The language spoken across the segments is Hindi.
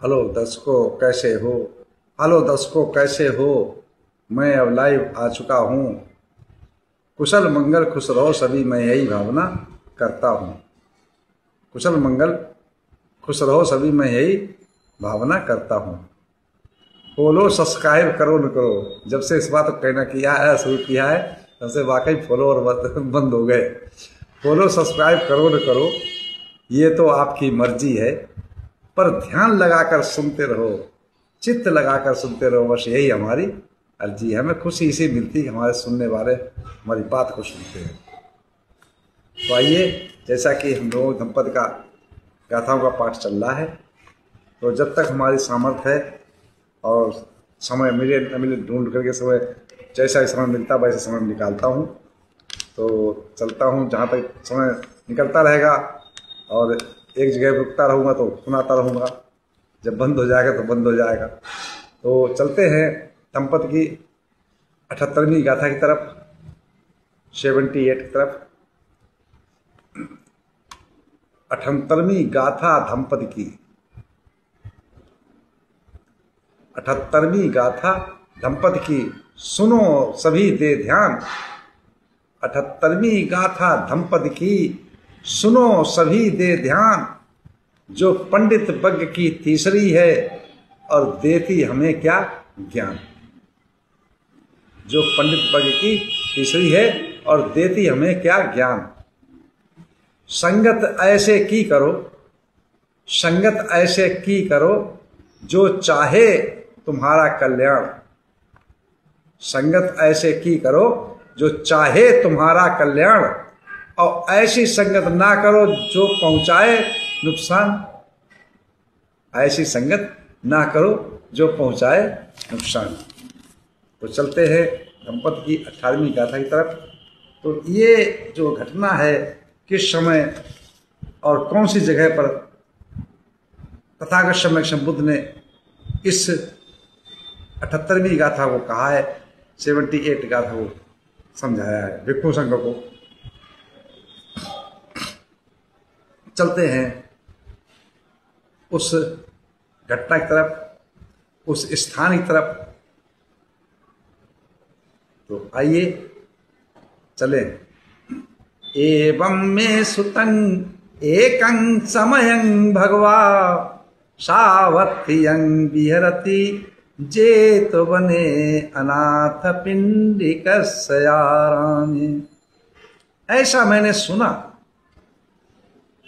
हेलो दर्शकों कैसे हो। हेलो दर्शकों कैसे हो। मैं अब लाइव आ चुका हूँ। कुशल मंगल खुश रहो सभी, मैं यही भावना करता हूँ। कुशल मंगल खुश रहो सभी, मैं यही भावना करता हूँ। फॉलो सब्सक्राइब करो न करो। जब से इस बात को कहना किया है, शुरू किया है, तब से वाकई फॉलोअर बंद हो गए। फॉलो सब्सक्राइब करो न करो, ये तो आपकी मर्जी है, पर ध्यान लगाकर सुनते रहो, चित्त लगाकर सुनते रहो, बस यही हमारी अर्जी है। हमें खुशी इसी मिलती है, हमारे सुनने वाले हमारी बात को सुनते हैं। तो आइए, जैसा कि हम लोगों दंपति का गाथाओं का पाठ चल रहा है, तो जब तक हमारी सामर्थ्य है और समय मिले न मिले, ढूंढ करके समय जैसा समय मिलता वैसे समय निकालता हूँ। तो चलता हूँ, जहाँ तक समय निकलता रहेगा और एक जगह रुकता रहूँगा तो सुनाता रहूँगा। जब बंद हो जाएगा तो बंद हो जाएगा। तो चलते हैं दंपति की 78वीं गाथा की तरफ, 78 की तरफ। 78वीं गाथा दंपति की, 78वीं गाथा दंपति की, सुनो सभी दे ध्यान। 78वीं गाथा दंपति की, सुनो सभी दे ध्यान। जो पंडित बग्ग की तीसरी है और देती हमें क्या ज्ञान। जो पंडित बग्ग की तीसरी है और देती हमें क्या ज्ञान। संगत ऐसे की करो, संगत ऐसे की करो, जो चाहे तुम्हारा कल्याण। संगत ऐसे की करो, जो चाहे तुम्हारा कल्याण। और ऐसी संगत ना करो जो पहुंचाए नुकसान। ऐसी संगत ना करो जो पहुंचाए नुकसान। तो चलते हैं दंपति की 18वीं गाथा की तरफ। तो ये जो घटना है, किस समय और कौन सी जगह पर तथागत सम्यक संबुद्ध ने इस 78वीं गाथा को कहा है, 78 गाथा को समझाया है भिक्षु संघ को। चलते हैं उस घटना की तरफ, उस स्थान की तरफ। तो आइए चलें। एवं में सुतं एकं समयं भगवा, सावत्थियं विहरति जेतो वने अनाथ पिंडिकस्य यारामे। ऐसा मैंने सुना,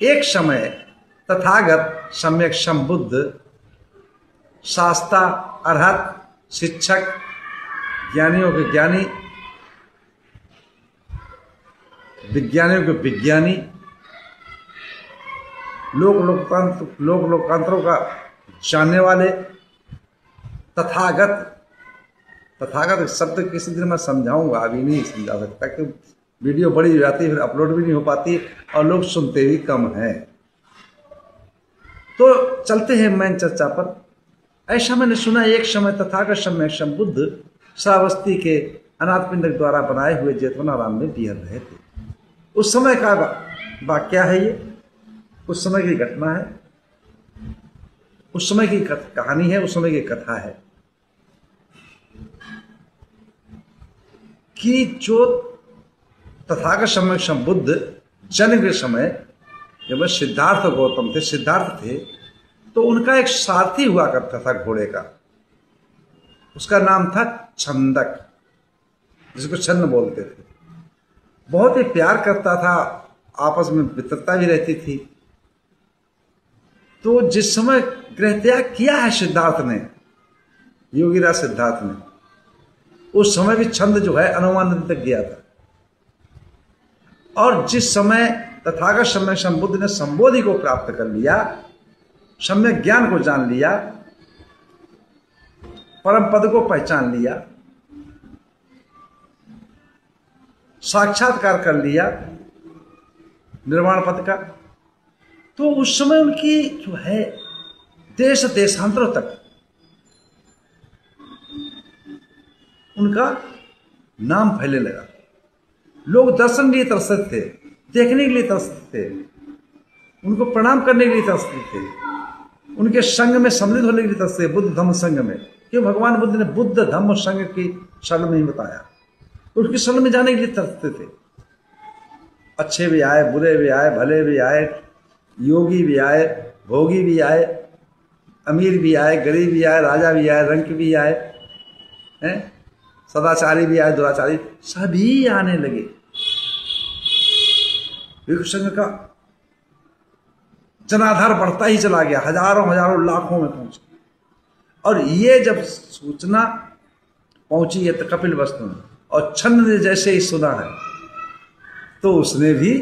एक समय तथागत सम्यक संबुद्ध, शास्ता अरहत, शिक्षक, ज्ञानियों के ज्ञानी, विज्ञानियों के विज्ञानी, लोक लोकांतरों का जानने वाले, तथागत। तथागत शब्द किसी दिन मैं समझाऊंगा, अभी नहीं समझा सकता क्योंकि वीडियो बड़ी हो जाती है, फिर अपलोड भी नहीं हो पाती और लोग सुनते भी कम हैं। तो चलते हैं मेन चर्चा पर। ऐसा मैंने सुना, एक समय तथागत सम्यक संबुद्ध श्रावस्ती के अनाथ पिंडक द्वारा बनाए हुए जेतवनाराम में विहर रहे थे। उस समय का वाक्य है ये, उस समय की घटना है, उस समय की कहानी है, उस समय की कथा है कि जो तथागत सम्यक संबुद्ध जन्म के समय जब सिद्धार्थ गौतम थे, सिद्धार्थ थे, तो उनका एक सारथी हुआ करता था घोड़े का। उसका नाम था छंदक, जिसको छन्न बोलते थे। बहुत ही प्यार करता था, आपस में मित्रता भी रहती थी। तो जिस समय गृह त्याग किया है सिद्धार्थ ने, योगीराज सिद्धार्थ ने, उस समय भी छंद जो है अनुमान तक गया था। और जिस समय तथागत सम्यक संबुद्ध ने संबोधि को प्राप्त कर लिया, सम्यक ज्ञान को जान लिया, परम पद को पहचान लिया, साक्षात्कार कर लिया निर्वाण पद का, तो उस समय उनकी जो है देश देशांतरों तक उनका नाम फैलने लगा। लोग दर्शन के लिए तरसते थे, देखने के लिए तरसते थे, उनको प्रणाम करने के लिए तरसते थे। उनके संग में सम्मिलित होने के लिए तरसते, बुद्ध धम्म संग में। क्यों? भगवान बुद्ध ने बुद्ध धम्म संग की शरण में ही बताया, उसकी शरण में जाने के लिए तरसते थे। अच्छे भी आए, बुरे भी आए, भले भी आए, योगी भी आए, भोगी भी आए, अमीर भी आए, गरीब भी आए, राजा भी आए, रंक भी आए, हैं, सदाचारी भी आए, दुराचारी, सभी आने लगे। भिक्षु संघ का जनाधार बढ़ता ही चला गया, हजारों हजारों लाखों में पहुंचा। और ये जब सूचना पहुंची है तो कपिल वस्तु में, और छन्न ने जैसे ही सुना है तो उसने भी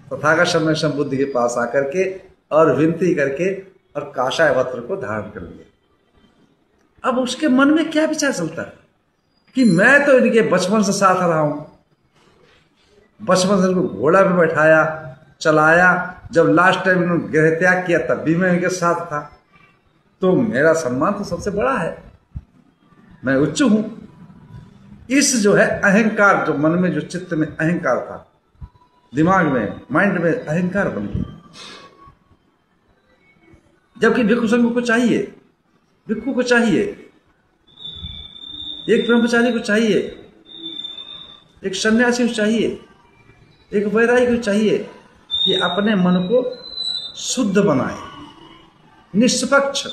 तथागत समय बुद्ध के पास आकर के और विनती करके और काषाय वस्त्र को धारण कर लिया। अब उसके मन में क्या विचार चलता है कि मैं तो इनके बचपन से साथ रहा हूं, बचपन से इनको घोड़ा पे बैठाया, चलाया, जब लास्ट टाइम इन्होंने गृह त्याग किया तब भी मैं इनके साथ था, तो मेरा सम्मान तो सबसे बड़ा है, मैं उच्च हूं। इस जो है अहंकार, जो मन में, जो चित्त में अहंकार था, दिमाग में, माइंड में अहंकार बन गया। जबकि भिक्षु संघ को चाहिए, भिक्षु को चाहिए, एक ब्रह्मचारी को चाहिए, एक सन्यासी को चाहिए, एक वैरागी को चाहिए कि अपने मन को शुद्ध बनाए, निष्पक्ष,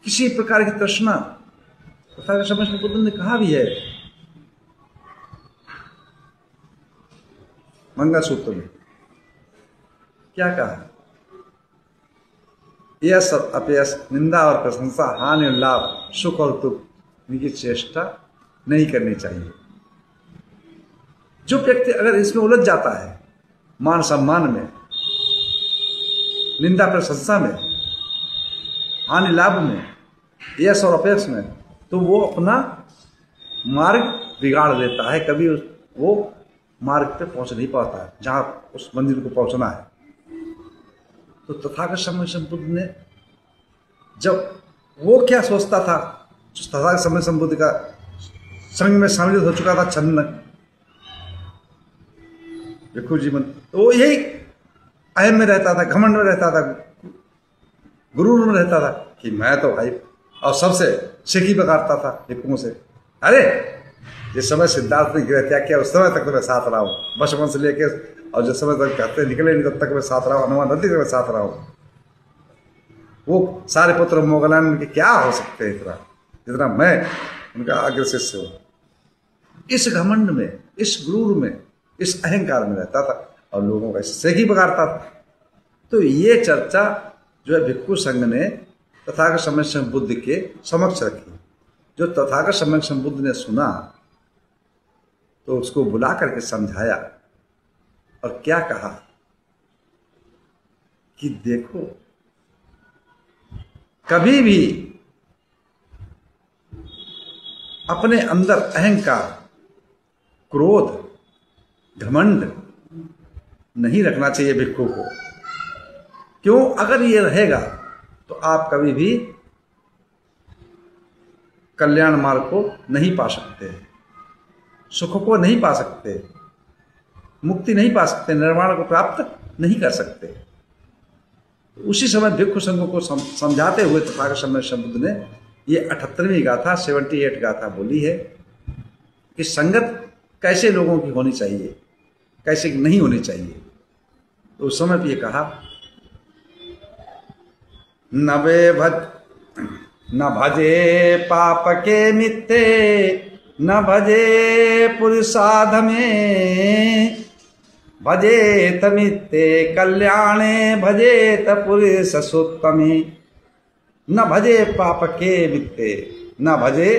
किसी प्रकार की तृष्णा। तथा समझ में बुद्ध ने कहा भी है मंगल सूत्र में, क्या कहा? यश और अपयश, निंदा और प्रशंसा, हानि और लाभ, सुख और दुख, इनकी चेष्टा नहीं करनी चाहिए। जो व्यक्ति अगर इसमें उलझ जाता है, मान सम्मान में, निंदा प्रशंसा में, हानि लाभ में, यश और अपयश में, तो वो अपना मार्ग बिगाड़ देता है। कभी वो मार्ग पे पहुंच नहीं पाता है जहां उस मंजिल को पहुंचना है। तो तथागत समय संबुद्ध ने, जब वो क्या सोचता था, तथागत समय संबुद्ध का संग में शामिल हो चुका था छन्न भिक्षु जीवन, तो वो यही अहम में रहता था, घमंड में रहता था, गुरूर में रहता था कि मैं तो भाई, और सबसे सिकी बगाड़ता था भिक्षुओं से। अरे जिस समय सिद्धार्थ ने गृह त्याग किया उस समय तक तो मैं साथ रहा हूं, बचपन से लेके, और जिस समय तक कहते निकले नहीं तब तक मैं साथ रहा हूं, हनुमान नदी तक मैं साथ रहा हूं। वो सारे पुत्र मोगलान के क्या हो सकते हैं इतना, जितना मैं उनका अग्र शिष्य हूं। इस घमंड में, इस गुरूर में, इस अहंकार में रहता था और लोगों का इससे ही बगाड़ता था। तो ये चर्चा जो है भिक्षु संघ ने तथागत समय बुद्ध के समक्ष रखी। जो तथागत समय बुद्ध ने सुना तो उसको बुला करके समझाया और क्या कहा कि देखो, कभी भी अपने अंदर अहंकार, क्रोध, घमंड नहीं रखना चाहिए भिक्षु को। क्यों? अगर ये रहेगा तो आप कभी भी कल्याण मार्ग को नहीं पा सकते, सुख को नहीं पा सकते, मुक्ति नहीं पा सकते, निर्वाण को प्राप्त नहीं कर सकते। उसी समय भिक्षु संघ को समझाते हुए तथागत समय बुद्ध ने ये 78वीं गाथा, 78 गाथा बोली है कि संगत कैसे लोगों की होनी चाहिए, कैसे नहीं होनी चाहिए। तो उस समय भी ये कहा, न भजे पाप के मित्ते, न भजे पुरुषाध में, भजेत मित्ते कल्याणे, भजेत पुरुष सुत्तमे। न भजे पाप के मित्ते, न भजे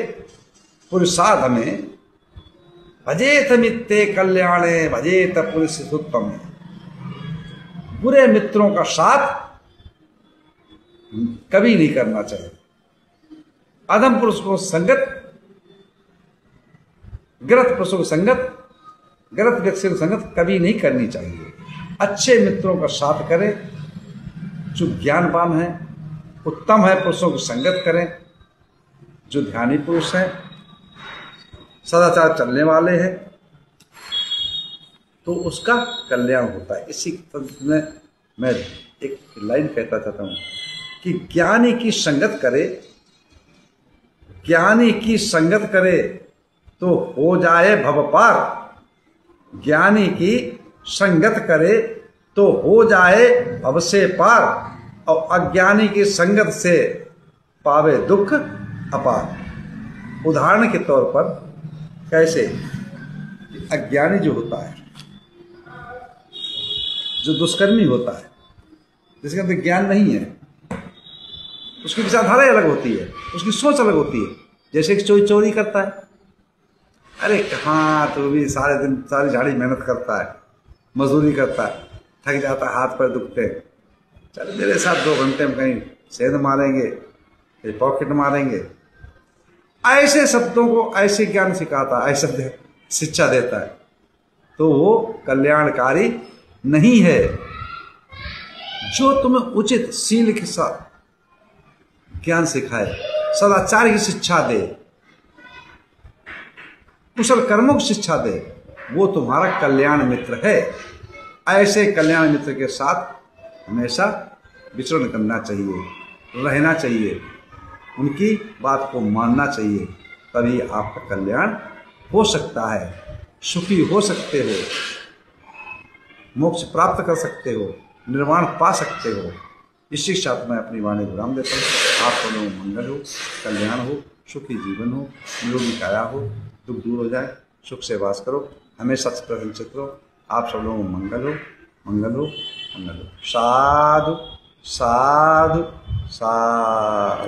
पुरुषाध में, भजेत मित्ते कल्याणे, भजेत पुरुष सुत्तमे। बुरे मित्रों का साथ कभी नहीं करना चाहिए। अधम पुरुष को संगत, गलत पुरुषों को संगत, गलत व्यक्ति को संगत कभी नहीं करनी चाहिए। अच्छे मित्रों का साथ करें, जो ज्ञानवान है, उत्तम है, पुरुषों की संगत करें, जो ध्यानी पुरुष हैं, सदाचार चलने वाले हैं, तो उसका कल्याण होता है। इसी तंत्र में मैं एक लाइन कहता चाहता हूं कि ज्ञानी की संगत करे, ज्ञानी की संगत करे तो हो जाए भव पार। ज्ञानी की संगत करे तो हो जाए भव से पार, और अज्ञानी की संगत से पावे दुख अपार। उदाहरण के तौर पर कैसे, अज्ञानी जो होता है, जो दुष्कर्मी होता है, जिसके अंदर ज्ञान नहीं है, उसकी विचारधारा अलग होती है, उसकी सोच अलग होती है। जैसे कि चोरी करता है, अरे हाँ तो भी सारे दिन सारी झाड़ी मेहनत करता है, मजदूरी करता है, थक जाता है, हाथ पैर दुखते हैं, चल मेरे साथ 2 घंटे में कहीं सेंध मारेंगे, फिर पॉकेट मारेंगे। ऐसे शब्दों को ऐसे ज्ञान सिखाता है, ऐसे शिक्षा देता है, तो वो कल्याणकारी नहीं है। जो तुम्हें उचित शील के साथ ज्ञान सिखाए, सदाचार की शिक्षा दे, कुशल कर्मों की शिक्षा दे, वो तुम्हारा कल्याण मित्र है। ऐसे कल्याण मित्र के साथ हमेशा विचरण करना चाहिए, रहना चाहिए, उनकी बात को मानना चाहिए, तभी आपका कल्याण हो सकता है, सुखी हो सकते हो, मोक्ष प्राप्त कर सकते हो, निर्वाण पा सकते हो। इसी के साथ मैं अपनी वाणी विराम देता हूँ। आप दोनों मंगल हो, कल्याण हो, सुखी जीवन हो, निरोगी काया हो, दुख दूर हो जाए, सुख से वास करो, हमेशा प्रसन्नचित्त रहो। आप सब लोगों को मंगल हो, मंगल हो, मंगल हो। साधु साधु साधु।